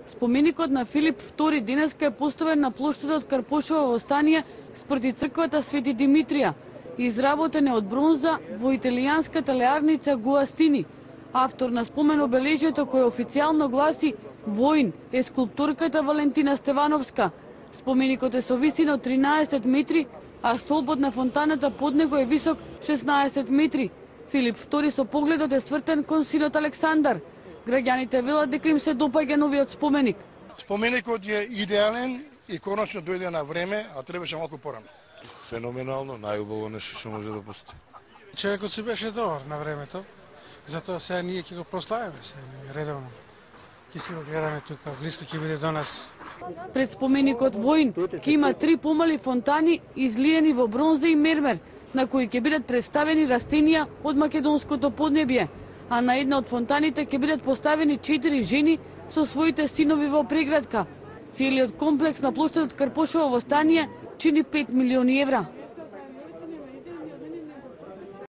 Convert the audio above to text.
Споменикот на Филип II денеска е поставен на плоштадот Карпошово во Стание спроти црквата Свети Димитрија, изработен е од бронза во италијанската леарница Гуастини. Автор на спомен обележјето кој официјално гласи Воин е скулпторката Валентина Стевановска. Споменикот е со висина од 13 метри, а столбот на фонтаната под него е висок 16 метри. Филип II со погледот е свртен кон синот Александар. Граѓаните велат дека им се допаѓа новиот споменик. Споменикот е идеален и конечно дојде на време, а требаше малку порано. Феноменално, најубаво нешто што може да постои. Човекот си беше добар на времето, затоа сега ние ќе го прославиме редовно. Ќе си го гледаме тука, блиско ќе биде до нас. Пред споменикот Воин ќе има 3 помали фонтани излиени во бронза и мермер, на кои ќе бидат представени растенија од македонското поднебје, а на една од фонтаните ќе бидат поставени 4 жени со своите синови во преградка. Целиот комплекс на плоштадот Карпошово во Стание чини 5 милиони евра.